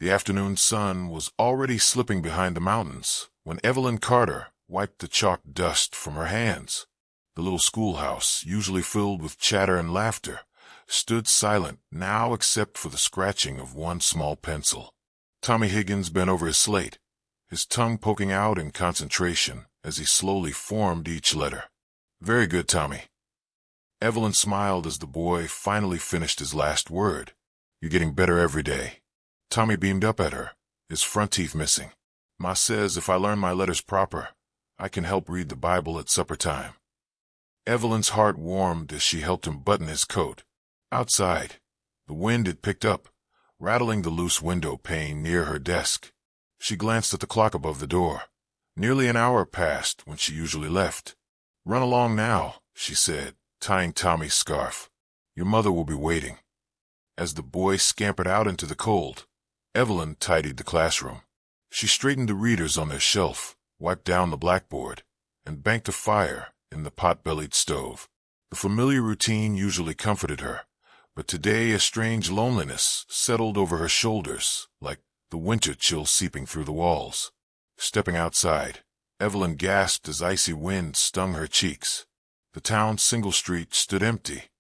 The afternoon sun was already slipping behind the mountains when Evelyn Carter wiped the chalk dust from her hands. The little schoolhouse, usually filled with chatter and laughter, stood silent now except for the scratching of one small pencil. Tommy Higgins bent over his slate, his tongue poking out in concentration as he slowly formed each letter. "Very good, Tommy." Evelyn smiled as the boy finally finished his last word. "You're getting better every day." Tommy beamed up at her, his front teeth missing. "Ma says if I learn my letters proper, I can help read the Bible at supper time." Evelyn's heart warmed as she helped him button his coat. Outside, the wind had picked up, rattling the loose window pane near her desk. She glanced at the clock above the door. Nearly an hour passed when she usually left. "Run along now," she said, tying Tommy's scarf. "Your mother will be waiting." As the boy scampered out into the cold, Evelyn tidied the classroom. She straightened the readers on their shelf, wiped down the blackboard, and banked a fire in the pot-bellied stove. The familiar routine usually comforted her, but today a strange loneliness settled over her shoulders, like the winter chill seeping through the walls. Stepping outside, Evelyn gasped as icy wind stung her cheeks. The town's single street stood empty,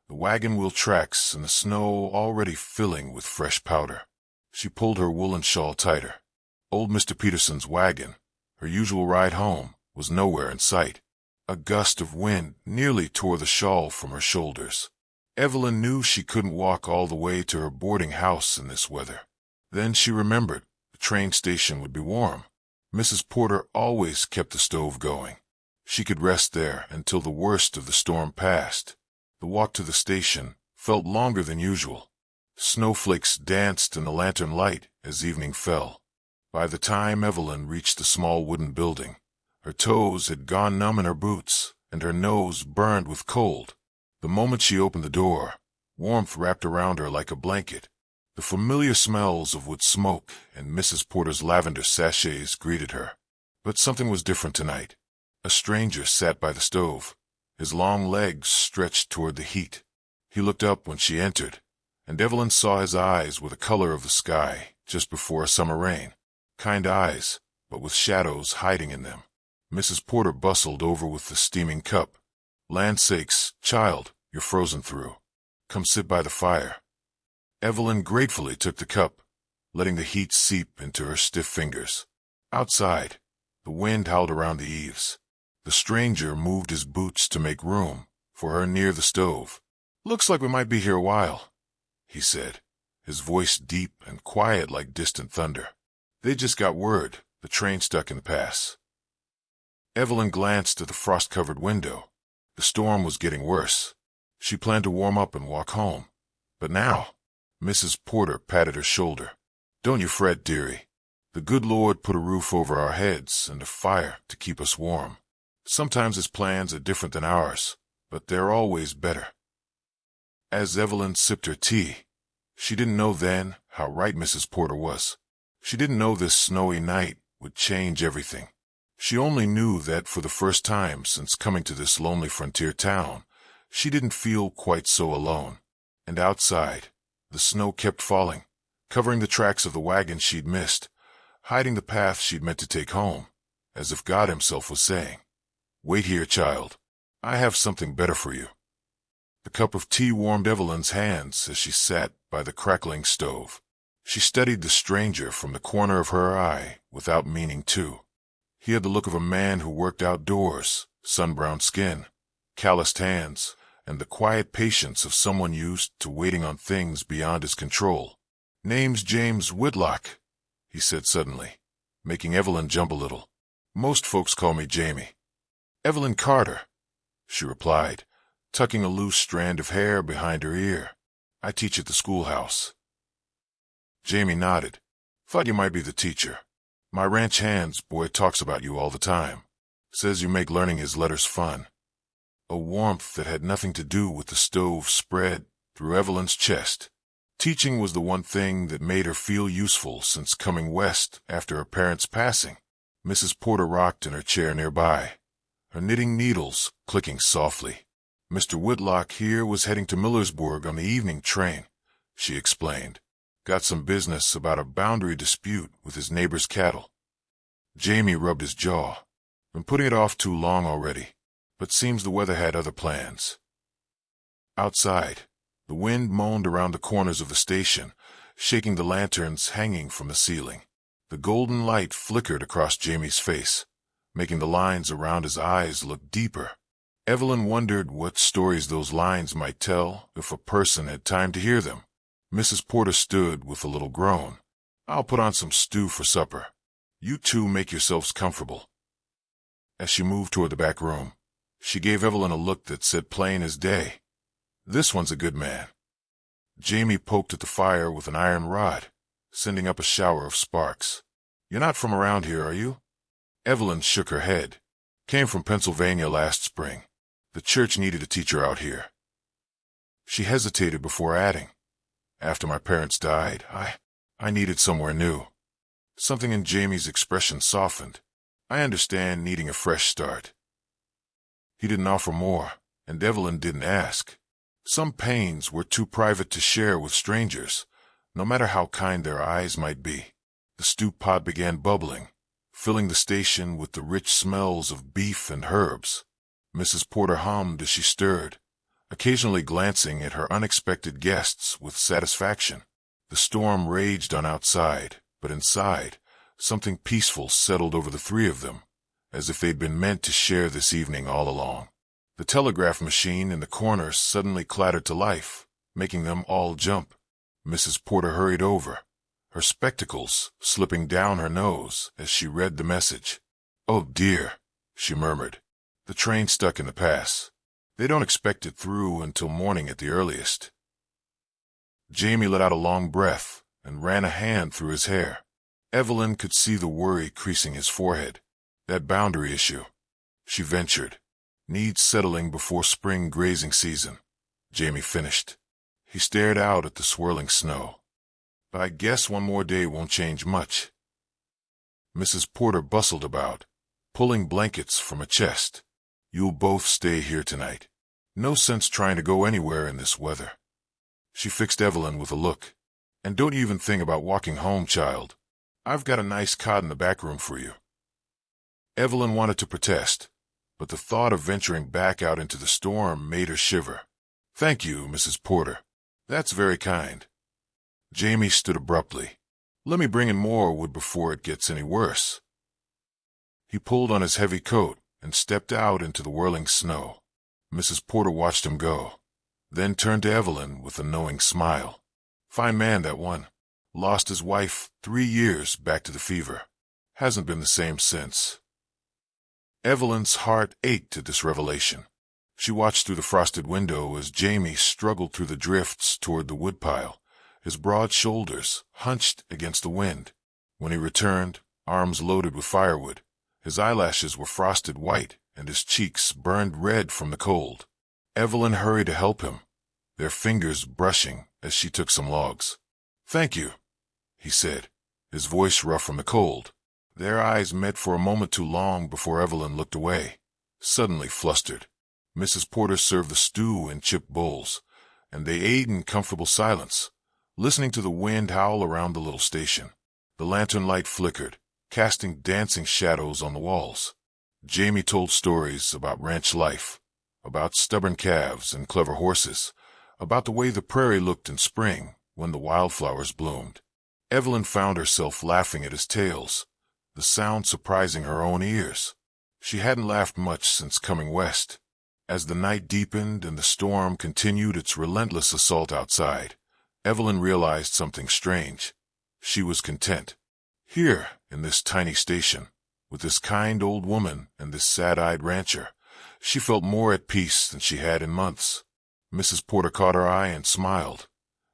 the wagon wheel tracks and the snow already filling with fresh powder. She pulled her woolen shawl tighter. Old Mr. Peterson's wagon, her usual ride home, was nowhere in sight. A gust of wind nearly tore the shawl from her shoulders. Evelyn knew she couldn't walk all the way to her boarding house in this weather. Then she remembered the train station would be warm. Mrs. Porter always kept the stove going. She could rest there until the worst of the storm passed. The walk to the station felt longer than usual. Snowflakes danced in the lantern light as evening fell. By the time Evelyn reached the small wooden building, her toes had gone numb in her boots, and her nose burned with cold. The moment she opened the door, warmth wrapped around her like a blanket. The familiar smells of wood smoke and Mrs. Porter's lavender sachets greeted her. But something was different tonight. A stranger sat by the stove, his long legs stretched toward the heat. He looked up when she entered, and Evelyn saw his eyes were the color of the sky just before a summer rain. Kind eyes, but with shadows hiding in them. Mrs. Porter bustled over with the steaming cup. "Land's sakes, child, you're frozen through. Come sit by the fire." Evelyn gratefully took the cup, letting the heat seep into her stiff fingers. Outside, the wind howled around the eaves. The stranger moved his boots to make room for her near the stove. "Looks like we might be here a while," he said, his voice deep and quiet like distant thunder. "They just got word the train stuck in the pass." Evelyn glanced at the frost-covered window. The storm was getting worse. She planned to warm up and walk home. But now, Mrs. Porter patted her shoulder. "Don't you fret, dearie. The good Lord put a roof over our heads and a fire to keep us warm. Sometimes his plans are different than ours, but they're always better." As Evelyn sipped her tea, she didn't know then how right Mrs. Porter was. She didn't know this snowy night would change everything. She only knew that for the first time since coming to this lonely frontier town, she didn't feel quite so alone. And outside, the snow kept falling, covering the tracks of the wagon she'd missed, hiding the path she'd meant to take home, as if God himself was saying, "Wait here, child. I have something better for you." The cup of tea warmed Evelyn's hands as she sat by the crackling stove. She studied the stranger from the corner of her eye without meaning to. He had the look of a man who worked outdoors, sun-browned skin, calloused hands, and the quiet patience of someone used to waiting on things beyond his control. "Name's James Whitlock," he said suddenly, making Evelyn jump a little. "Most folks call me Jamie." "Evelyn Carter," she replied, tucking a loose strand of hair behind her ear. "I teach at the schoolhouse." Jamie nodded. "Thought you might be the teacher. My ranch hand's boy talks about you all the time. Says you make learning his letters fun." A warmth that had nothing to do with the stove spread through Evelyn's chest. Teaching was the one thing that made her feel useful since coming west after her parents' passing. Mrs. Porter rocked in her chair nearby, her knitting needles clicking softly. "Mr. Whitlock here was heading to Millersburg on the evening train," she explained. Got some business about a boundary dispute with his neighbor's cattle. Jamie rubbed his jaw. Been putting it off too long already, but seems the weather had other plans. Outside, the wind moaned around the corners of the station, shaking the lanterns hanging from the ceiling. The golden light flickered across Jamie's face, making the lines around his eyes look deeper. Evelyn wondered what stories those lines might tell if a person had time to hear them. Mrs. Porter stood with a little groan. "I'll put on some stew for supper. You two make yourselves comfortable." As she moved toward the back room, she gave Evelyn a look that said plain as day, "This one's a good man." Jamie poked at the fire with an iron rod, sending up a shower of sparks. "You're not from around here, are you?" Evelyn shook her head. "Came from Pennsylvania last spring. The church needed a teacher out here." She hesitated before adding, "After my parents died, I needed somewhere new." Something in Jamie's expression softened. "I understand needing a fresh start." He didn't offer more, and Evelyn didn't ask. Some pains were too private to share with strangers, no matter how kind their eyes might be. The stew pot began bubbling, filling the station with the rich smells of beef and herbs. Mrs. Porter hummed as she stirred, occasionally glancing at her unexpected guests with satisfaction. The storm raged on outside, but inside, something peaceful settled over the three of them, as if they'd been meant to share this evening all along. The telegraph machine in the corner suddenly clattered to life, making them all jump. Mrs. Porter hurried over, her spectacles slipping down her nose as she read the message. "Oh dear," she murmured. "The train stuck in the pass. They don't expect it through until morning at the earliest." Jamie let out a long breath and ran a hand through his hair. Evelyn could see the worry creasing his forehead. "That boundary issue," she ventured. "Needs settling before spring grazing season," Jamie finished. He stared out at the swirling snow. "I guess one more day won't change much." Mrs. Porter bustled about, pulling blankets from a chest. "You'll both stay here tonight. No sense trying to go anywhere in this weather." She fixed Evelyn with a look. "And don't you even think about walking home, child. I've got a nice cot in the back room for you." Evelyn wanted to protest, but the thought of venturing back out into the storm made her shiver. "Thank you, Mrs. Porter. That's very kind." Jamie stood abruptly. "Let me bring in more wood before it gets any worse." He pulled on his heavy coat and stepped out into the whirling snow. Mrs. Porter watched him go, then turned to Evelyn with a knowing smile. "Fine man, that one. Lost his wife 3 years back to the fever. Hasn't been the same since." Evelyn's heart ached at this revelation. She watched through the frosted window as Jamie struggled through the drifts toward the woodpile, his broad shoulders hunched against the wind. When he returned, arms loaded with firewood, his eyelashes were frosted white and his cheeks burned red from the cold. Evelyn hurried to help him, their fingers brushing as she took some logs. "Thank you," he said, his voice rough from the cold. Their eyes met for a moment too long before Evelyn looked away, suddenly flustered. Mrs. Porter served the stew in chip bowls, and they ate in comfortable silence, listening to the wind howl around the little station. The lantern light flickered, casting dancing shadows on the walls. Jamie told stories about ranch life, about stubborn calves and clever horses, about the way the prairie looked in spring when the wildflowers bloomed. Evelyn found herself laughing at his tales, the sound surprising her own ears. She hadn't laughed much since coming west. As the night deepened and the storm continued its relentless assault outside, Evelyn realized something strange. She was content. Here, in this tiny station, with this kind old woman and this sad-eyed rancher, she felt more at peace than she had in months. Mrs. Porter caught her eye and smiled,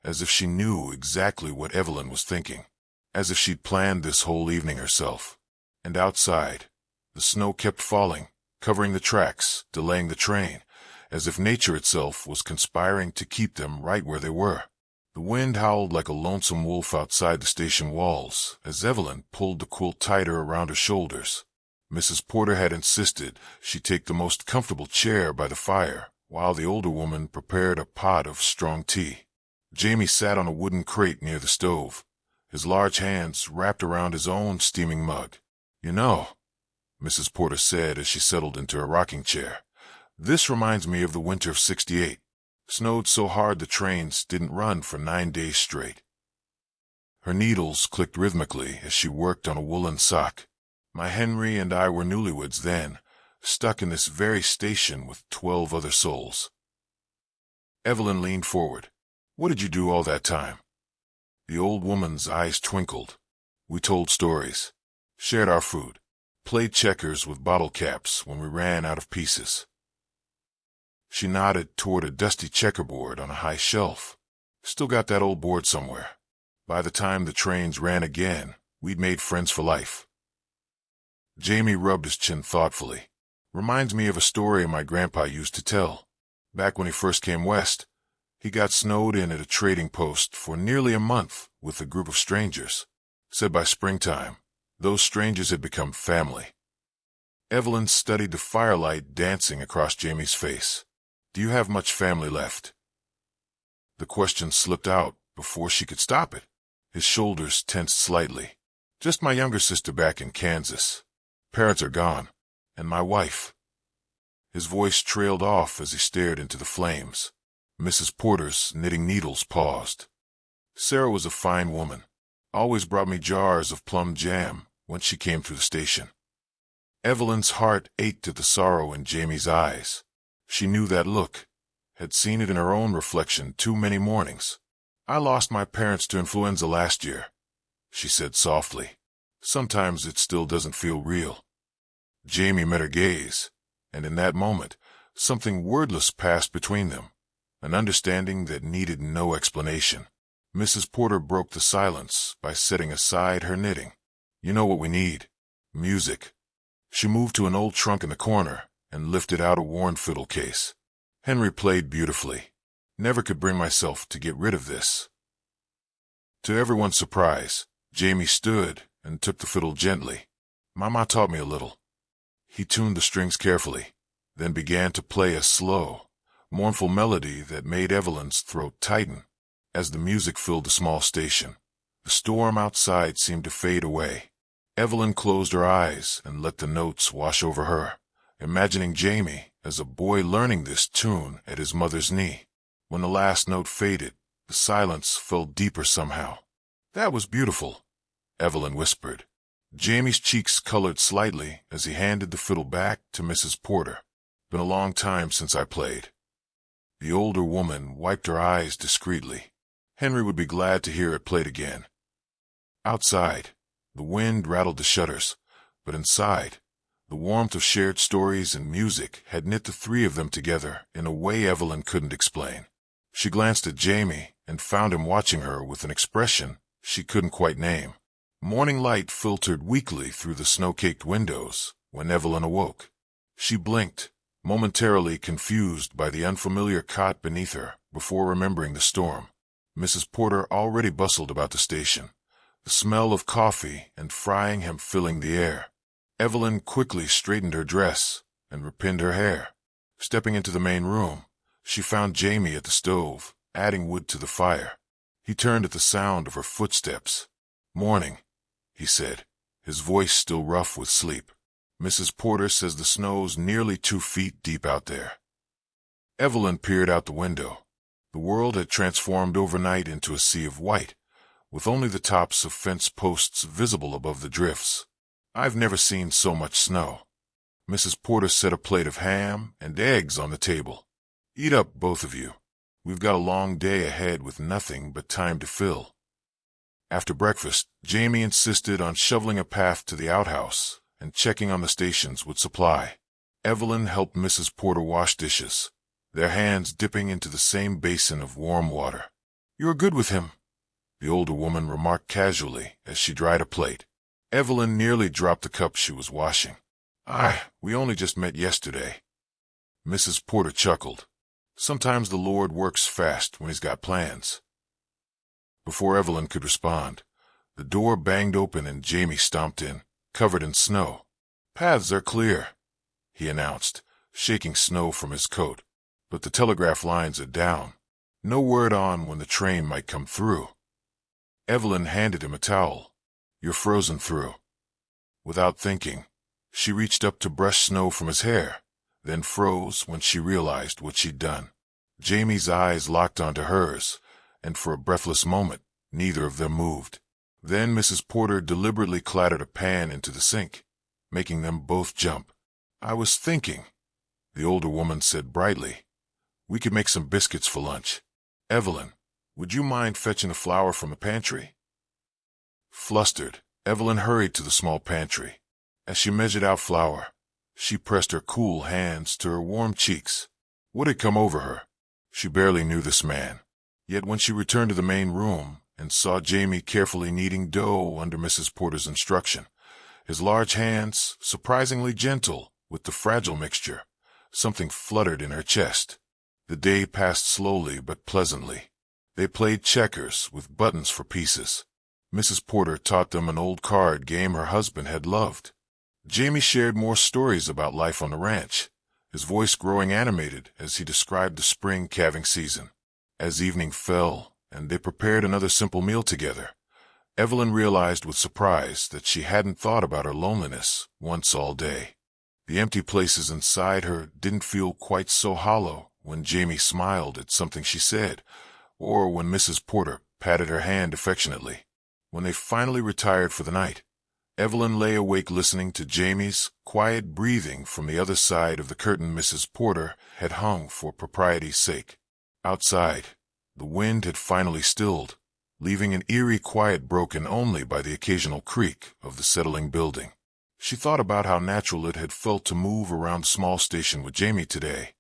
as if she knew exactly what Evelyn was thinking, as if she'd planned this whole evening herself. And outside, the snow kept falling, covering the tracks, delaying the train, as if nature itself was conspiring to keep them right where they were. The wind howled like a lonesome wolf outside the station walls as Evelyn pulled the quilt tighter around her shoulders. Mrs. Porter had insisted she take the most comfortable chair by the fire while the older woman prepared a pot of strong tea. Jamie sat on a wooden crate near the stove, his large hands wrapped around his own steaming mug. "You know," Mrs. Porter said as she settled into her rocking chair, "this reminds me of the winter of '68. Snowed so hard the trains didn't run for 9 days straight." Her needles clicked rhythmically as she worked on a woolen sock. "My Henry and I were newlyweds then, stuck in this very station with 12 other souls." Evelyn leaned forward. "What did you do all that time?" The old woman's eyes twinkled. "We told stories, shared our food, played checkers with bottle caps when we ran out of pieces." She nodded toward a dusty checkerboard on a high shelf. "Still got that old board somewhere. By the time the trains ran again, we'd made friends for life." Jamie rubbed his chin thoughtfully. "Reminds me of a story my grandpa used to tell. Back when he first came west, he got snowed in at a trading post for nearly a month with a group of strangers. Said by springtime, those strangers had become family." Evelyn studied the firelight dancing across Jamie's face. "Do you have much family left?" The question slipped out before she could stop it. His shoulders tensed slightly. "Just my younger sister back in Kansas. Parents are gone. And my wife." His voice trailed off as he stared into the flames. Mrs. Porter's knitting needles paused. "Sarah was a fine woman. Always brought me jars of plum jam when she came through the station." Evelyn's heart ached at the sorrow in Jamie's eyes. She knew that look, had seen it in her own reflection too many mornings. "I lost my parents to influenza last year," she said softly. "Sometimes it still doesn't feel real." Jamie met her gaze, and in that moment, something wordless passed between them, an understanding that needed no explanation. Mrs. Porter broke the silence by setting aside her knitting. "You know what we need? Music." She moved to an old trunk in the corner and lifted out a worn fiddle case. "Henry played beautifully. Never could bring myself to get rid of this." To everyone's surprise, Jamie stood and took the fiddle gently. "Mama taught me a little." He tuned the strings carefully, then began to play a slow, mournful melody that made Evelyn's throat tighten. As the music filled the small station, the storm outside seemed to fade away. Evelyn closed her eyes and let the notes wash over her, imagining Jamie as a boy learning this tune at his mother's knee. When the last note faded, the silence fell deeper somehow. "That was beautiful," Evelyn whispered. Jamie's cheeks colored slightly as he handed the fiddle back to Mrs. Porter. "Been a long time since I played." The older woman wiped her eyes discreetly. Henry would be glad to hear it played again. Outside, the wind rattled the shutters, but inside, the warmth of shared stories and music had knit the three of them together in a way Evelyn couldn't explain. She glanced at Jamie and found him watching her with an expression she couldn't quite name. Morning light filtered weakly through the snow-caked windows when Evelyn awoke. She blinked, momentarily confused by the unfamiliar cot beneath her, before remembering the storm. Mrs. Porter already bustled about the station, the smell of coffee and frying ham filling the air. Evelyn quickly straightened her dress and repinned her hair. Stepping into the main room, she found Jamie at the stove, adding wood to the fire. He turned at the sound of her footsteps. "Morning," he said, his voice still rough with sleep. "Mrs. Porter says the snow's nearly 2 feet deep out there." Evelyn peered out the window. The world had transformed overnight into a sea of white, with only the tops of fence posts visible above the drifts. "I've never seen so much snow." Mrs. Porter set a plate of ham and eggs on the table. "Eat up, both of you. We've got a long day ahead with nothing but time to fill." After breakfast, Jamie insisted on shoveling a path to the outhouse and checking on the stations with supply. Evelyn helped Mrs. Porter wash dishes, their hands dipping into the same basin of warm water. "You're good with him," the older woman remarked casually as she dried a plate. Evelyn nearly dropped the cup she was washing. We only just met yesterday." Mrs. Porter chuckled. "Sometimes the Lord works fast when he's got plans." Before Evelyn could respond, the door banged open and Jamie stomped in, covered in snow. "Paths are clear," he announced, shaking snow from his coat. "But the telegraph lines are down. No word on when the train might come through. Evelyn handed him a towel. "You're frozen through." Without thinking, she reached up to brush snow from his hair, then froze when she realized what she'd done. Jamie's eyes locked onto hers, and for a breathless moment, neither of them moved. Then Mrs. Porter deliberately clattered a pan into the sink, making them both jump. "I was thinking," the older woman said brightly, "we could make some biscuits for lunch. Evelyn, would you mind fetching the flour from the pantry?" Flustered, Evelyn hurried to the small pantry. As she measured out flour, she pressed her cool hands to her warm cheeks. What had come over her? She barely knew this man. Yet when she returned to the main room and saw Jamie carefully kneading dough under Mrs. Porter's instruction, his large hands surprisingly gentle with the fragile mixture, something fluttered in her chest. The day passed slowly but pleasantly. They played checkers with buttons for pieces. Mrs. Porter taught them an old card game her husband had loved. Jamie shared more stories about life on the ranch, his voice growing animated as he described the spring calving season. As evening fell and they prepared another simple meal together, Evelyn realized with surprise that she hadn't thought about her loneliness once all day. The empty places inside her didn't feel quite so hollow when Jamie smiled at something she said, or when Mrs. Porter patted her hand affectionately. When they finally retired for the night, Evelyn lay awake listening to Jamie's quiet breathing from the other side of the curtain Mrs. Porter had hung for propriety's sake. Outside, the wind had finally stilled, leaving an eerie quiet broken only by the occasional creak of the settling building. She thought about how natural it had felt to move around the small station with Jamie today,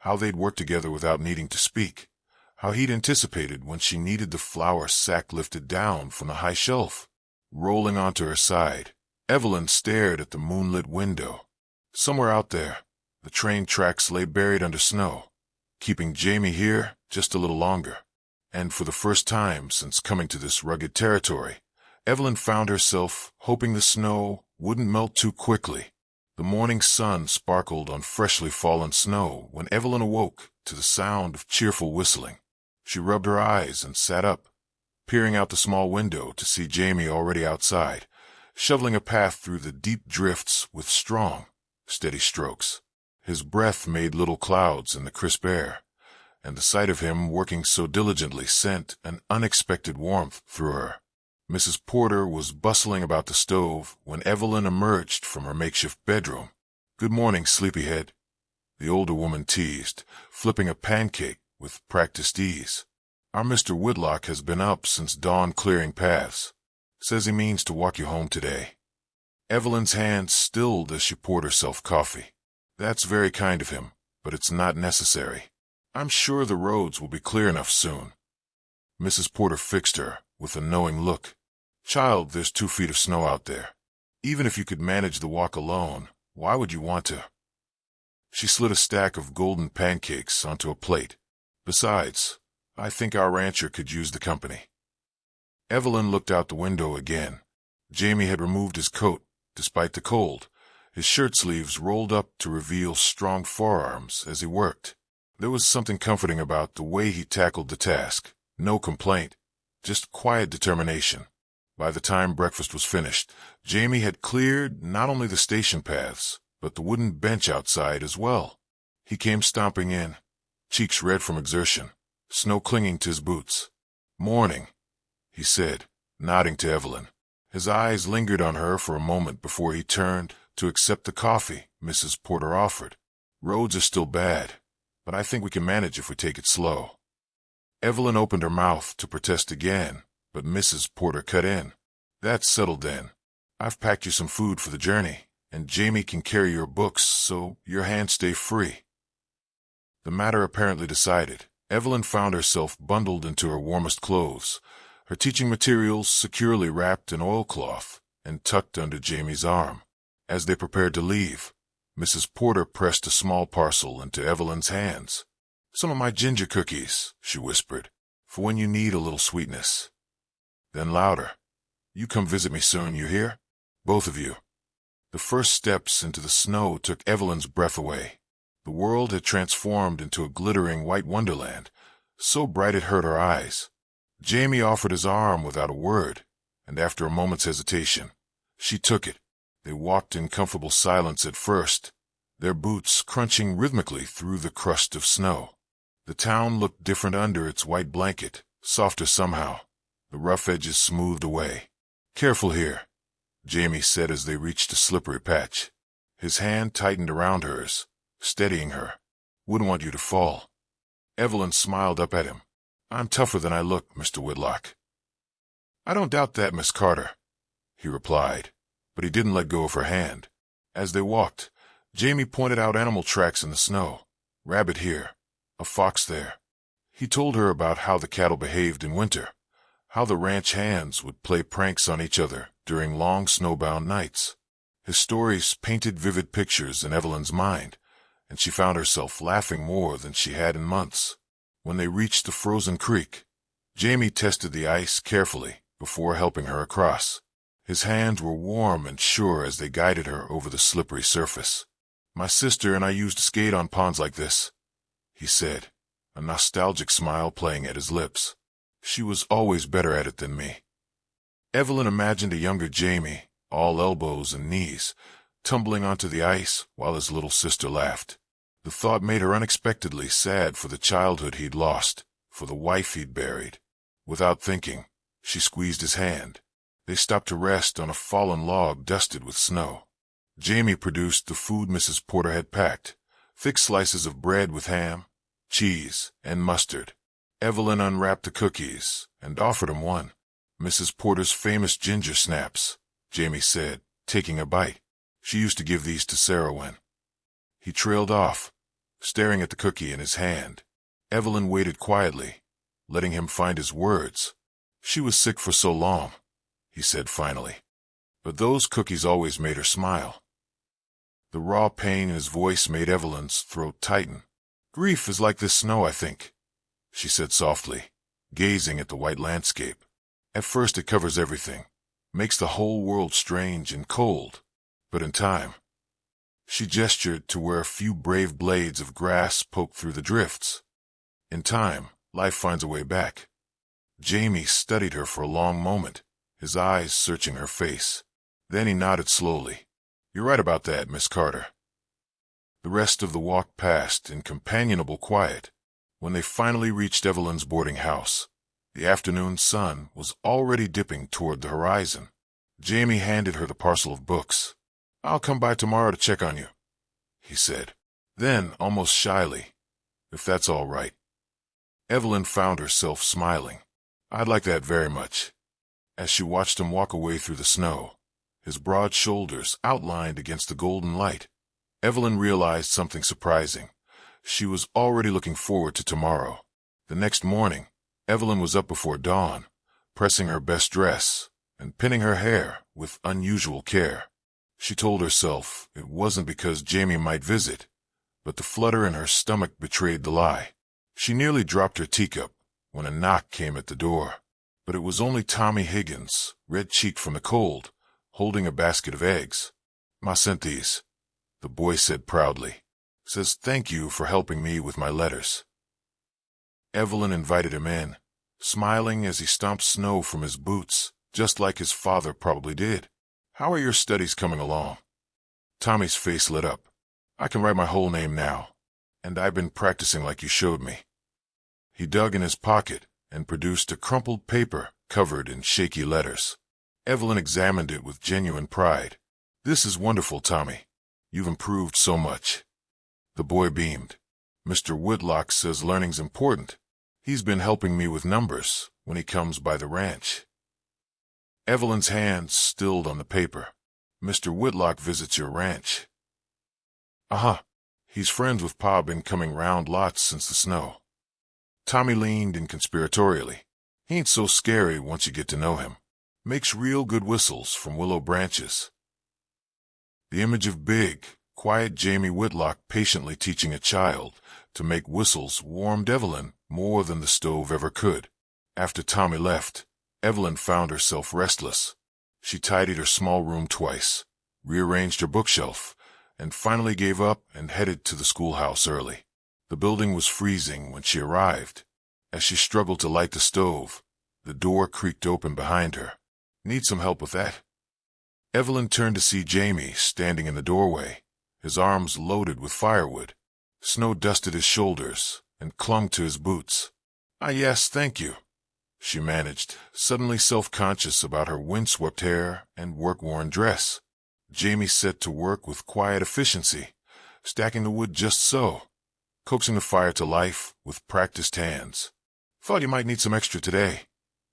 how they'd worked together without needing to speak, how he'd anticipated when she needed the flour sack lifted down from the high shelf. Rolling onto her side, Evelyn stared at the moonlit window. Somewhere out there, the train tracks lay buried under snow, keeping Jamie here just a little longer. And for the first time since coming to this rugged territory, Evelyn found herself hoping the snow wouldn't melt too quickly. The morning sun sparkled on freshly fallen snow when Evelyn awoke to the sound of cheerful whistling. She rubbed her eyes and sat up, peering out the small window to see Jamie already outside, shoveling a path through the deep drifts with strong, steady strokes. His breath made little clouds in the crisp air, and the sight of him working so diligently sent an unexpected warmth through her. Mrs. Porter was bustling about the stove when Evelyn emerged from her makeshift bedroom. "Good morning, sleepyhead," the older woman teased, flipping a pancake with practiced ease. "Our Mr. Whitlock has been up since dawn clearing paths. Says he means to walk you home today." Evelyn's hand stilled as she poured herself coffee. "That's very kind of him, but it's not necessary. I'm sure the roads will be clear enough soon." Mrs. Porter fixed her with a knowing look. "Child, there's 2 feet of snow out there. Even if you could manage the walk alone, why would you want to?" She slid a stack of golden pancakes onto a plate. "Besides, I think our rancher could use the company." Evelyn looked out the window again. Jamie had removed his coat, despite the cold, his shirt sleeves rolled up to reveal strong forearms as he worked. There was something comforting about the way he tackled the task. No complaint, just quiet determination. By the time breakfast was finished, Jamie had cleared not only the station paths, but the wooden bench outside as well. He came stomping in, cheeks red from exertion, snow clinging to his boots. "Morning," he said, nodding to Evelyn. His eyes lingered on her for a moment before he turned to accept the coffee Mrs. Porter offered. "Roads are still bad, but I think we can manage if we take it slow." Evelyn opened her mouth to protest again, but Mrs. Porter cut in. "That's settled then. I've packed you some food for the journey, and Jamie can carry your books so your hands stay free." The matter apparently decided, Evelyn found herself bundled into her warmest clothes, her teaching materials securely wrapped in oilcloth and tucked under Jamie's arm. As they prepared to leave, Mrs. Porter pressed a small parcel into Evelyn's hands. "Some of my ginger cookies," she whispered, "for when you need a little sweetness." Then louder, "You come visit me soon, you hear? Both of you." The first steps into the snow took Evelyn's breath away. The world had transformed into a glittering white wonderland, so bright it hurt her eyes. Jamie offered his arm without a word, and after a moment's hesitation, she took it. They walked in comfortable silence at first, their boots crunching rhythmically through the crust of snow. The town looked different under its white blanket, softer somehow, the rough edges smoothed away. "Careful here," Jamie said as they reached a slippery patch. His hand tightened around hers, steadying her. "Wouldn't want you to fall." Evelyn smiled up at him. "I'm tougher than I look, Mr. Whitlock." "I don't doubt that, Miss Carter," he replied, but he didn't let go of her hand. As they walked, Jamie pointed out animal tracks in the snow. "Rabbit here, a fox there." He told her about how the cattle behaved in winter, how the ranch hands would play pranks on each other during long snowbound nights. His stories painted vivid pictures in Evelyn's mind, and she found herself laughing more than she had in months. When they reached the frozen creek, Jamie tested the ice carefully before helping her across. His hands were warm and sure as they guided her over the slippery surface. "My sister and I used to skate on ponds like this," he said, a nostalgic smile playing at his lips. "She was always better at it than me." Evelyn imagined a younger Jamie, all elbows and knees, tumbling onto the ice while his little sister laughed. The thought made her unexpectedly sad for the childhood he'd lost, for the wife he'd buried. Without thinking, she squeezed his hand. They stopped to rest on a fallen log dusted with snow. Jamie produced the food Mrs. Porter had packed, thick slices of bread with ham, cheese, and mustard. Evelyn unwrapped the cookies and offered him one. "Mrs. Porter's famous ginger snaps," Jamie said, taking a bite. "She used to give these to Sarah when—" He trailed off, staring at the cookie in his hand. Evelyn waited quietly, letting him find his words. "She was sick for so long," he said finally. But those cookies always made her smile. The raw pain in his voice made Evelyn's throat tighten. "Grief is like this snow, I think," she said softly, gazing at the white landscape. "At first it covers everything, makes the whole world strange and cold, but in time—" She gestured to where a few brave blades of grass poked through the drifts. "In time, life finds a way back." Jamie studied her for a long moment, his eyes searching her face. Then he nodded slowly. "You're right about that, Miss Carter." The rest of the walk passed in companionable quiet. When they finally reached Evelyn's boarding house, the afternoon sun was already dipping toward the horizon. Jamie handed her the parcel of books. "I'll come by tomorrow to check on you," he said. Then, almost shyly, "If that's all right." Evelyn found herself smiling. "I'd like that very much." As she watched him walk away through the snow, his broad shoulders outlined against the golden light, Evelyn realized something surprising. She was already looking forward to tomorrow. The next morning, Evelyn was up before dawn, pressing her best dress and pinning her hair with unusual care. She told herself it wasn't because Jamie might visit, but the flutter in her stomach betrayed the lie. She nearly dropped her teacup when a knock came at the door. But it was only Tommy Higgins, red-cheeked from the cold, holding a basket of eggs. "Ma sent these," the boy said proudly. "Says thank you for helping me with my letters." Evelyn invited him in, smiling as he stomped snow from his boots, just like his father probably did. "How are your studies coming along?" Tommy's face lit up. "I can write my whole name now, and I've been practicing like you showed me." He dug in his pocket and produced a crumpled paper covered in shaky letters. Evelyn examined it with genuine pride. "This is wonderful, Tommy. You've improved so much." The boy beamed. "Mr. Whitlock says learning's important. He's been helping me with numbers when he comes by the ranch." Evelyn's hands stilled on the paper. "Mr. Whitlock visits your ranch." "Uh-huh. He's friends with Pa, been coming round lots since the snow." Tommy leaned in conspiratorially. "He ain't so scary once you get to know him. Makes real good whistles from willow branches." The image of big, quiet Jamie Whitlock patiently teaching a child to make whistles warmed Evelyn more than the stove ever could. After Tommy left, Evelyn found herself restless. She tidied her small room twice, rearranged her bookshelf, and finally gave up and headed to the schoolhouse early. The building was freezing when she arrived. As she struggled to light the stove, the door creaked open behind her. "Need some help with that?" Evelyn turned to see Jamie standing in the doorway, his arms loaded with firewood. Snow dusted his shoulders and clung to his boots. Yes, thank you," she managed, suddenly self-conscious about her windswept hair and work-worn dress. Jamie set to work with quiet efficiency, stacking the wood just so, coaxing the fire to life with practiced hands. "Thought you might need some extra today,"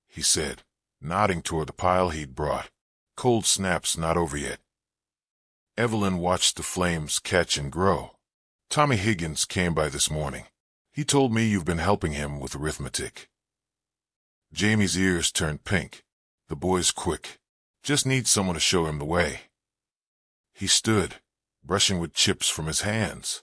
he said, nodding toward the pile he'd brought. "Cold snap's not over yet." Evelyn watched the flames catch and grow. "Tommy Higgins came by this morning. He told me you've been helping him with arithmetic." Jamie's ears turned pink. The boy's quick. Just needs someone to show him the way. He stood, brushing with chips from his hands.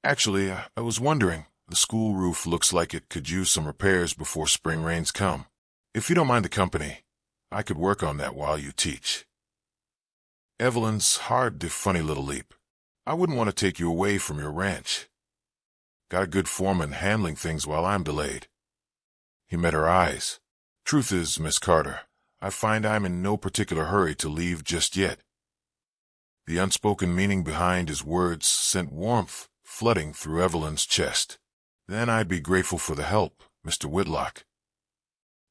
"Actually, I was wondering, the school roof looks like it could use some repairs before spring rains come. If you don't mind the company, I could work on that while you teach." Evelyn's heart did a funny little leap. "I wouldn't want to take you away from your ranch. Got a good foreman handling things while I'm delayed." He met her eyes. "Truth is, Miss Carter, I find I'm in no particular hurry to leave just yet." The unspoken meaning behind his words sent warmth flooding through Evelyn's chest. "Then I'd be grateful for the help, Mr. Whitlock."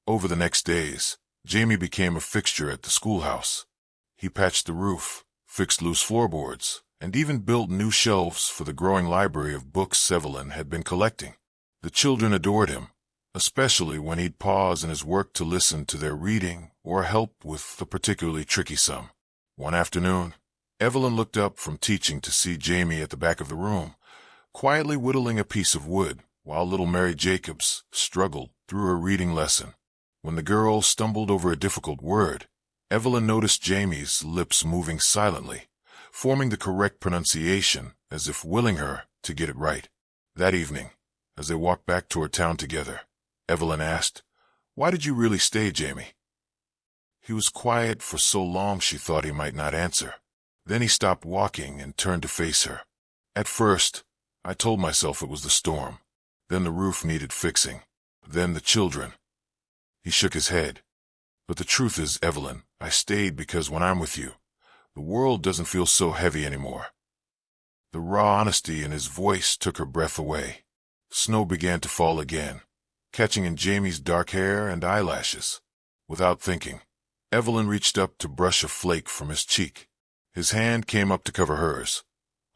Over the next days, Jamie became a fixture at the schoolhouse. He patched the roof, fixed loose floorboards, and even built new shelves for the growing library of books Evelyn had been collecting. The children adored him, especially when he'd pause in his work to listen to their reading or help with a particularly tricky sum. One afternoon, Evelyn looked up from teaching to see Jamie at the back of the room, quietly whittling a piece of wood while little Mary Jacobs struggled through her reading lesson. When the girl stumbled over a difficult word, Evelyn noticed Jamie's lips moving silently, forming the correct pronunciation as if willing her to get it right. That evening, as they walked back toward town together, Evelyn asked, "Why did you really stay, Jamie?" He was quiet for so long she thought he might not answer. Then he stopped walking and turned to face her. "At first, I told myself it was the storm. Then the roof needed fixing. Then the children." He shook his head. "But the truth is, Evelyn, I stayed because when I'm with you, the world doesn't feel so heavy anymore." The raw honesty in his voice took her breath away. Snow began to fall again, catching in Jamie's dark hair and eyelashes. Without thinking, Evelyn reached up to brush a flake from his cheek. His hand came up to cover hers,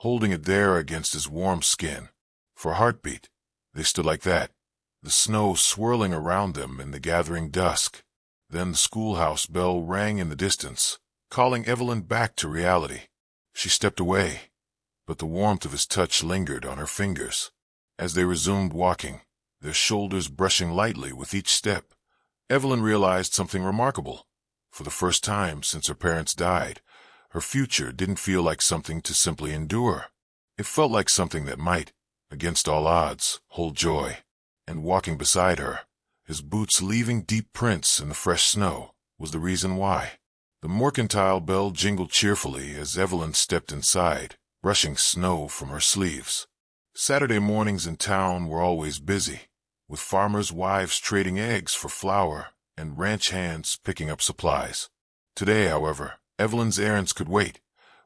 holding it there against his warm skin. For a heartbeat, they stood like that, the snow swirling around them in the gathering dusk. Then the schoolhouse bell rang in the distance, calling Evelyn back to reality. She stepped away, but the warmth of his touch lingered on her fingers. As they resumed walking, their shoulders brushing lightly with each step, Evelyn realized something remarkable. For the first time since her parents died, her future didn't feel like something to simply endure. It felt like something that might, against all odds, hold joy. And walking beside her, his boots leaving deep prints in the fresh snow, was the reason why. The mercantile bell jingled cheerfully as Evelyn stepped inside, brushing snow from her sleeves. Saturday mornings in town were always busy, with farmers' wives trading eggs for flour and ranch hands picking up supplies. Today, however, Evelyn's errands could wait.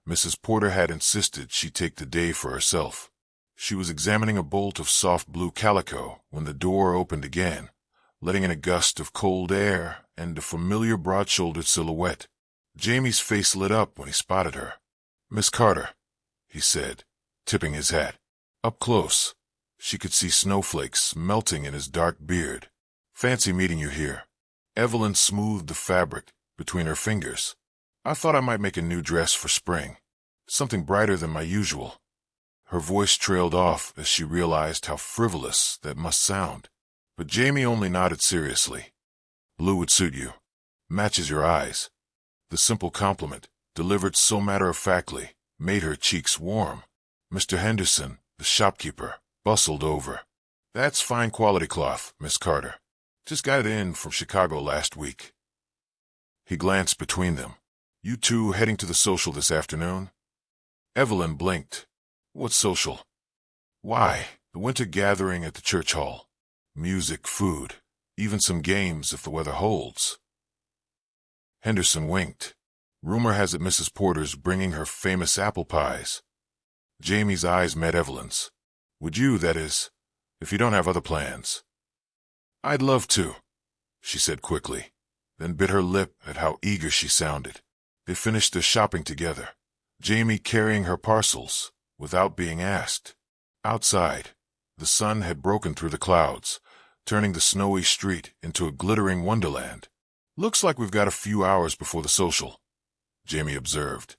Mrs. Porter had insisted she take the day for herself. She was examining a bolt of soft blue calico when the door opened again, letting in a gust of cold air and a familiar broad-shouldered silhouette. Jamie's face lit up when he spotted her. "Miss Carter," he said, tipping his hat. Up close, she could see snowflakes melting in his dark beard. "Fancy meeting you here." Evelyn smoothed the fabric between her fingers. "I thought I might make a new dress for spring, something brighter than my usual." Her voice trailed off as she realized how frivolous that must sound. But Jamie only nodded seriously. "Blue would suit you. Matches your eyes." The simple compliment, delivered so matter-of-factly, made her cheeks warm. Mr. Henderson, the shopkeeper, bustled over. "That's fine quality cloth, Miss Carter. Just got it in from Chicago last week." He glanced between them. "You two heading to the social this afternoon?" Evelyn blinked. "What social?" "Why, the winter gathering at the church hall. Music, food, even some games if the weather holds. Henderson winked. Rumor has it Mrs. Porter's bringing her famous apple pies. Jamie's eyes met Evelyn's. Would you, that is, if you don't have other plans? I'd love to, she said quickly, then bit her lip at how eager she sounded. They finished their shopping together, Jamie carrying her parcels, without being asked. Outside, the sun had broken through the clouds, turning the snowy street into a glittering wonderland. Looks like we've got a few hours before the social, Jamie observed.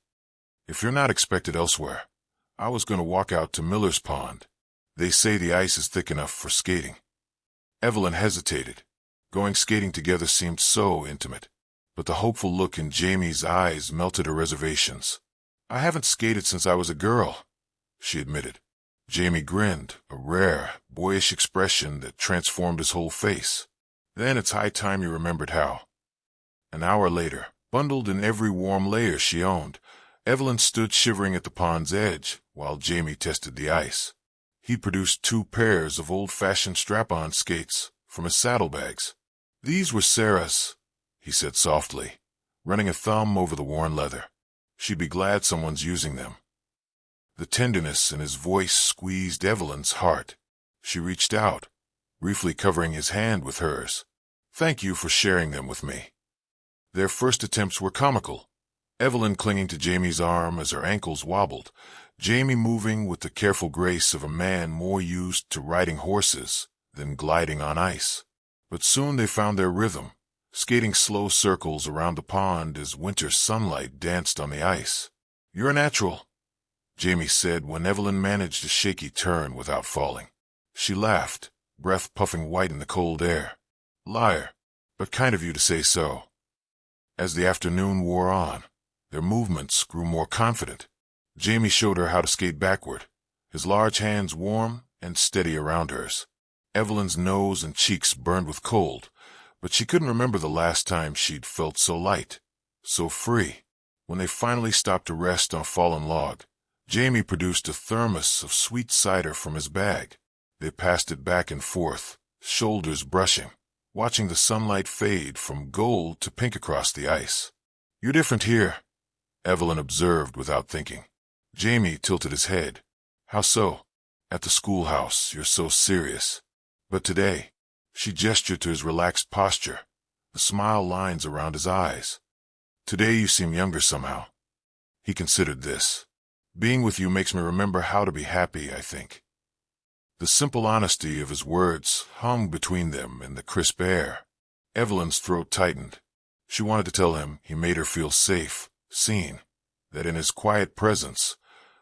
If you're not expected elsewhere, I was going to walk out to Miller's Pond. They say the ice is thick enough for skating. Evelyn hesitated. Going skating together seemed so intimate, but the hopeful look in Jamie's eyes melted her reservations. I haven't skated since I was a girl, she admitted. Jamie grinned, a rare, boyish expression that transformed his whole face. Then it's high time you remembered how. An hour later, bundled in every warm layer she owned, Evelyn stood shivering at the pond's edge while Jamie tested the ice. He produced 2 pairs of old-fashioned strap-on skates from his saddlebags. These were Sarah's, he said softly, running a thumb over the worn leather. She'd be glad someone's using them. The tenderness in his voice squeezed Evelyn's heart. She reached out, briefly covering his hand with hers. Thank you for sharing them with me. Their first attempts were comical, Evelyn clinging to Jamie's arm as her ankles wobbled, Jamie moving with the careful grace of a man more used to riding horses than gliding on ice. But soon they found their rhythm, skating slow circles around the pond as winter sunlight danced on the ice. You're a natural, Jamie said when Evelyn managed a shaky turn without falling. She laughed, breath puffing white in the cold air. Liar, but kind of you to say so. As the afternoon wore on, their movements grew more confident. Jamie showed her how to skate backward, his large hands warm and steady around hers. Evelyn's nose and cheeks burned with cold, but she couldn't remember the last time she'd felt so light, so free. When they finally stopped to rest on a fallen log, Jamie produced a thermos of sweet cider from his bag. They passed it back and forth, shoulders brushing, watching the sunlight fade from gold to pink across the ice. You're different here, Evelyn observed without thinking. Jamie tilted his head. How so? At the schoolhouse, you're so serious. But today, she gestured to his relaxed posture, the smile lines around his eyes. Today you seem younger somehow. He considered this. Being with you makes me remember how to be happy, I think. The simple honesty of his words hung between them in the crisp air. Evelyn's throat tightened. She wanted to tell him he made her feel safe, seen, that in his quiet presence,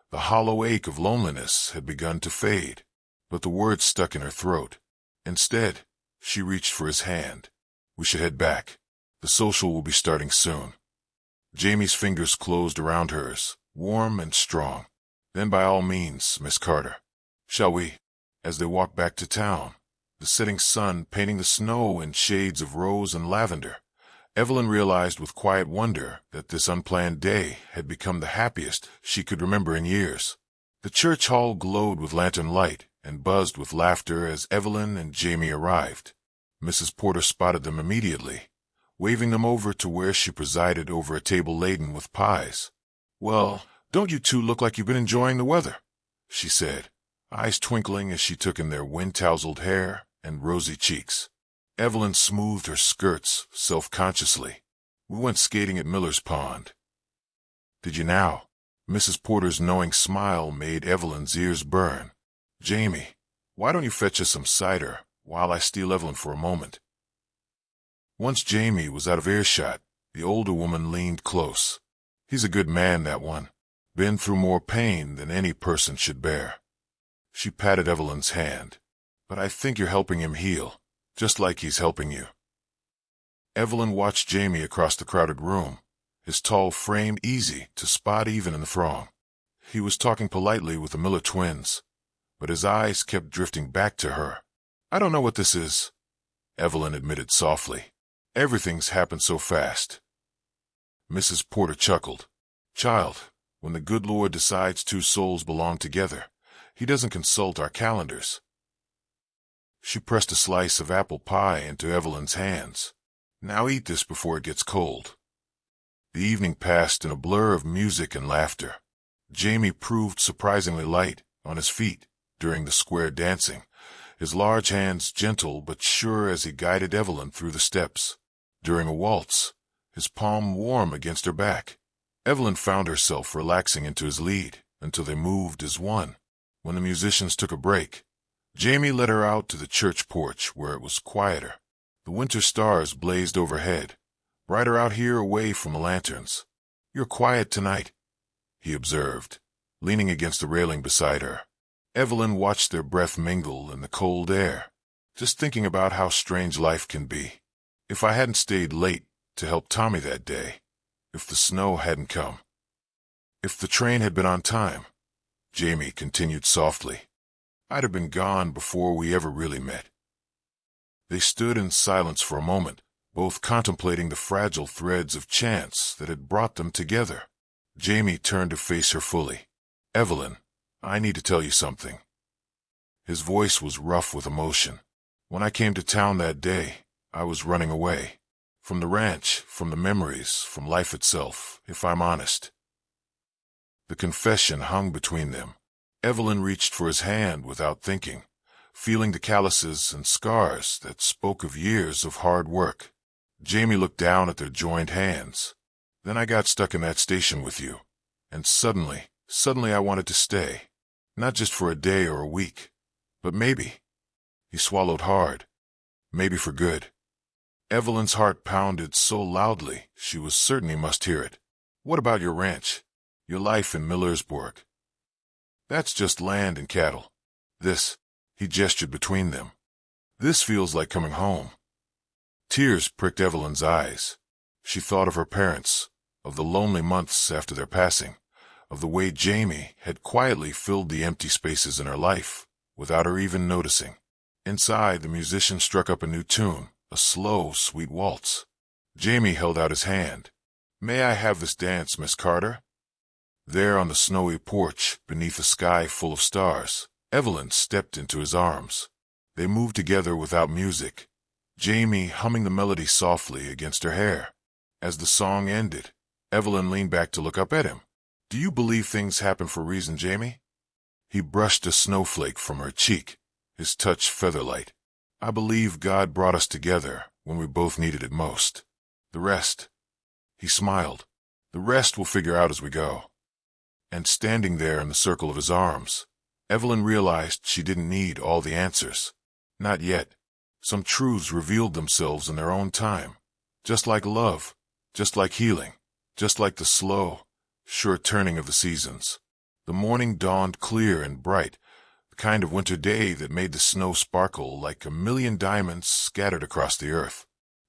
the hollow ache of loneliness had begun to fade, but the words stuck in her throat. Instead, she reached for his hand. We should head back. The social will be starting soon. Jamie's fingers closed around hers, warm and strong. Then by all means, Miss Carter. Shall we? As they walked back to town, the setting sun painting the snow in shades of rose and lavender, Evelyn realized with quiet wonder that this unplanned day had become the happiest she could remember in years. The church hall glowed with lantern light and buzzed with laughter as Evelyn and Jamie arrived. Mrs. Porter spotted them immediately, waving them over to where she presided over a table laden with pies. Well, don't you two look like you've been enjoying the weather, she said, eyes twinkling as she took in their wind-tousled hair and rosy cheeks. Evelyn smoothed her skirts self-consciously. We went skating at Miller's Pond. Did you now? Mrs. Porter's knowing smile made Evelyn's ears burn. Jamie, why don't you fetch us some cider while I steal Evelyn for a moment? Once Jamie was out of earshot, the older woman leaned close. He's a good man, that one. Been through more pain than any person should bear. She patted Evelyn's hand. But I think you're helping him heal, just like he's helping you. Evelyn watched Jamie across the crowded room, his tall frame easy to spot even in the throng. He was talking politely with the Miller twins, but his eyes kept drifting back to her. I don't know what this is, Evelyn admitted softly. Everything's happened so fast. Mrs. Porter chuckled. Child, when the good Lord decides two souls belong together, he doesn't consult our calendars. She pressed a slice of apple pie into Evelyn's hands. "Now eat this before it gets cold." The evening passed in a blur of music and laughter. Jamie proved surprisingly light on his feet during the square dancing, his large hands gentle but sure as he guided Evelyn through the steps. During a waltz, his palm warm against her back, Evelyn found herself relaxing into his lead until they moved as one. When the musicians took a break, Jamie led her out to the church porch where it was quieter. The winter stars blazed overhead, brighter out here away from the lanterns. "You're quiet tonight," he observed, leaning against the railing beside her. Evelyn watched their breath mingle in the cold air, just thinking about how strange life can be. "If I hadn't stayed late to help Tommy that day, if the snow hadn't come, if the train had been on time," Jamie continued softly, "I'd have been gone before we ever really met." They stood in silence for a moment, both contemplating the fragile threads of chance that had brought them together. Jamie turned to face her fully. "Evelyn, I need to tell you something." His voice was rough with emotion. "When I came to town that day, I was running away. From the ranch, from the memories, from life itself, if I'm honest." The confession hung between them. Evelyn reached for his hand without thinking, feeling the calluses and scars that spoke of years of hard work. Jamie looked down at their joined hands. "Then I got stuck in that station with you, and suddenly I wanted to stay. Not just for a day or a week, but maybe," he swallowed hard, "maybe for good." Evelyn's heart pounded so loudly she was certain he must hear it. "What about your ranch? Your life in Millersburg?" "That's just land and cattle. This," he gestured between them, "this feels like coming home." Tears pricked Evelyn's eyes. She thought of her parents, of the lonely months after their passing, of the way Jamie had quietly filled the empty spaces in her life without her even noticing. Inside, the musician struck up a new tune, a slow, sweet waltz. Jamie held out his hand. "May I have this dance, Miss Carter?" There on the snowy porch, beneath a sky full of stars, Evelyn stepped into his arms. They moved together without music, Jamie humming the melody softly against her hair. As the song ended, Evelyn leaned back to look up at him. "Do you believe things happen for a reason, Jamie?" He brushed a snowflake from her cheek, his touch feather-light. "I believe God brought us together when we both needed it most. The rest," he smiled, "the rest we'll figure out as we go." And standing there in the circle of his arms, Evelyn realized she didn't need all the answers. Not yet. Some truths revealed themselves in their own time, just like love, just like healing, just like the slow, sure turning of the seasons. The morning dawned clear and bright, the kind of winter day that made the snow sparkle like a million diamonds scattered across the earth.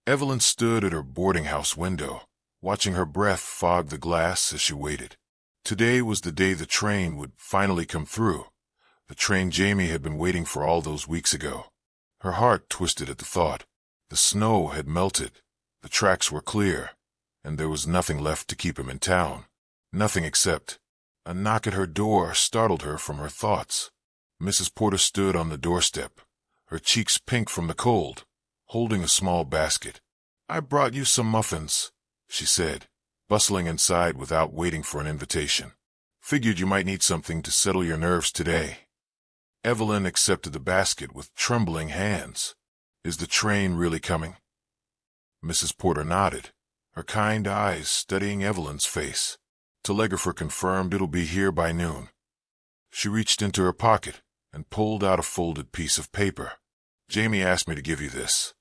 Evelyn stood at her boarding house window, watching her breath fog the glass as she waited. Today was the day the train would finally come through, the train Jamie had been waiting for all those weeks ago. Her heart twisted at the thought. The snow had melted, the tracks were clear, and there was nothing left to keep him in town. Nothing except a knock at her door startled her from her thoughts. Mrs. Porter stood on the doorstep, her cheeks pink from the cold, holding a small basket. "I brought you some muffins," she said, bustling inside without waiting for an invitation. "Figured you might need something to settle your nerves today." Evelyn accepted the basket with trembling hands. "Is the train really coming?" Mrs. Porter nodded, her kind eyes studying Evelyn's face. "Telegrapher confirmed it'll be here by noon." She reached into her pocket and pulled out a folded piece of paper. "Jamie asked me to give you this."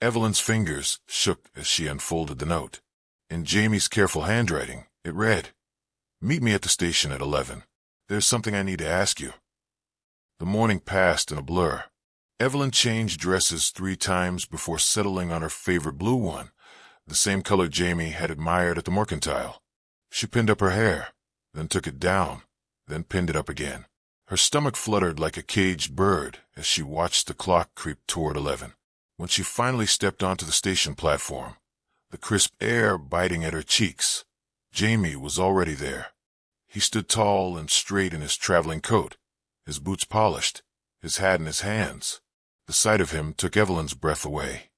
Evelyn's fingers shook as she unfolded the note. In Jamie's careful handwriting, it read, "Meet me at the station at 11. There's something I need to ask you." The morning passed in a blur. Evelyn changed dresses 3 times before settling on her favorite blue one, the same color Jamie had admired at the mercantile. She pinned up her hair, then took it down, then pinned it up again. Her stomach fluttered like a caged bird as she watched the clock creep toward 11. When she finally stepped onto the station platform, the crisp air biting at her cheeks, Jamie was already there. He stood tall and straight in his traveling coat, his boots polished, his hat in his hands. The sight of him took Evelyn's breath away.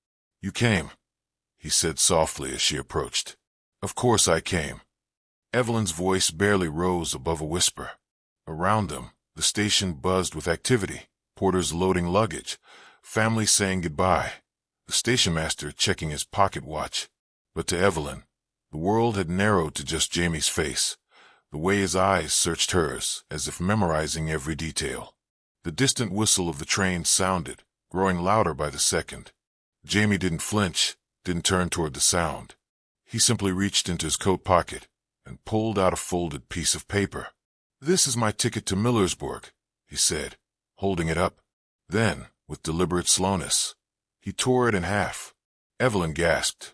"You came," he said softly as she approached. "Of course I came." Evelyn's voice barely rose above a whisper. Around them, the station buzzed with activity, porters loading luggage, families saying goodbye, the station master checking his pocket watch. But to Evelyn, the world had narrowed to just Jamie's face, the way his eyes searched hers, as if memorizing every detail. The distant whistle of the train sounded, growing louder by the second. Jamie didn't flinch, didn't turn toward the sound. He simply reached into his coat pocket and pulled out a folded piece of paper. "This is my ticket to Millersburg," he said, holding it up. Then, with deliberate slowness, he tore it in half. Evelyn gasped.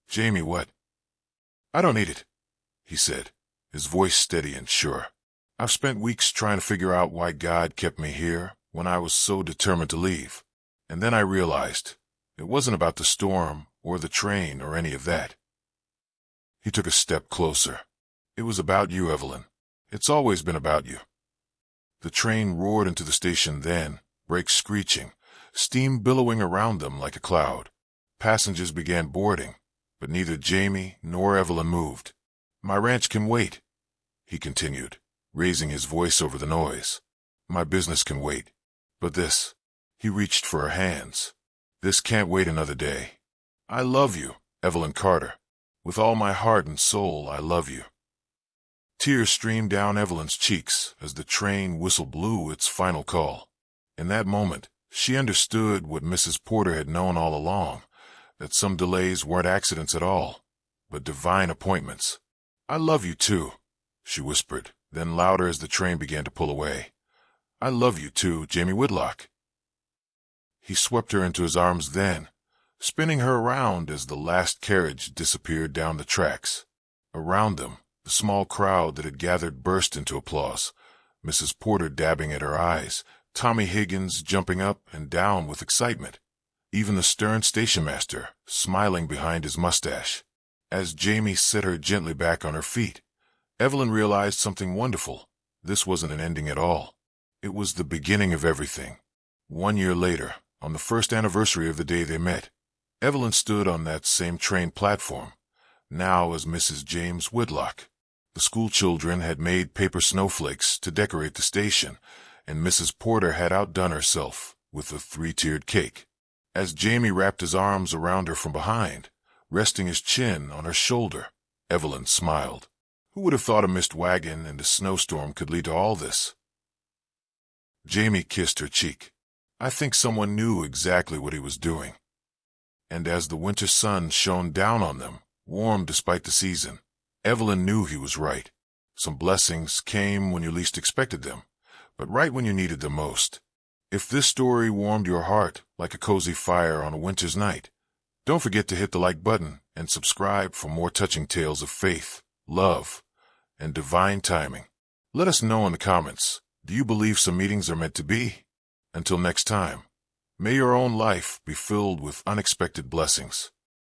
"Jamie, what?" "I don't need it," he said, his voice steady and sure. "I've spent weeks trying to figure out why God kept me here when I was so determined to leave. And then I realized it wasn't about the storm or the train or any of that." He took a step closer. "It was about you, Evelyn. It's always been about you." The train roared into the station then, brakes screeching, steam billowing around them like a cloud. Passengers began boarding, but neither Jamie nor Evelyn moved. "My ranch can wait," he continued, raising his voice over the noise. "My business can wait. But this," he reached for her hands, "this can't wait another day. I love you, Evelyn Carter. With all my heart and soul, I love you." Tears streamed down Evelyn's cheeks as the train whistle blew its final call. In that moment, she understood what Mrs. Porter had known all along, that some delays weren't accidents at all, but divine appointments. "I love you too," she whispered, then louder as the train began to pull away. "I love you too, Jamie Whitlock." He swept her into his arms then, spinning her around as the last carriage disappeared down the tracks. Around them, the small crowd that had gathered burst into applause, Mrs. Porter dabbing at her eyes, Tommy Higgins jumping up and down with excitement, even the stern station master smiling behind his mustache. As Jamie set her gently back on her feet, Evelyn realized something wonderful. This wasn't an ending at all. It was the beginning of everything. 1 year later, on the first anniversary of the day they met, Evelyn stood on that same train platform, now as Mrs. James Whitlock. The school children had made paper snowflakes to decorate the station, and Mrs. Porter had outdone herself with a 3-tiered cake. As Jamie wrapped his arms around her from behind, resting his chin on her shoulder, Evelyn smiled. Who would have thought a missed wagon and a snowstorm could lead to all this? Jamie kissed her cheek. I think someone knew exactly what he was doing. And as the winter sun shone down on them, warm despite the season, Evelyn knew he was right. Some blessings came when you least expected them, but right when you needed them most. If this story warmed your heart like a cozy fire on a winter's night, don't forget to hit the like button and subscribe for more touching tales of faith, love, and divine timing. Let us know in the comments, do you believe some meetings are meant to be? Until next time, may your own life be filled with unexpected blessings.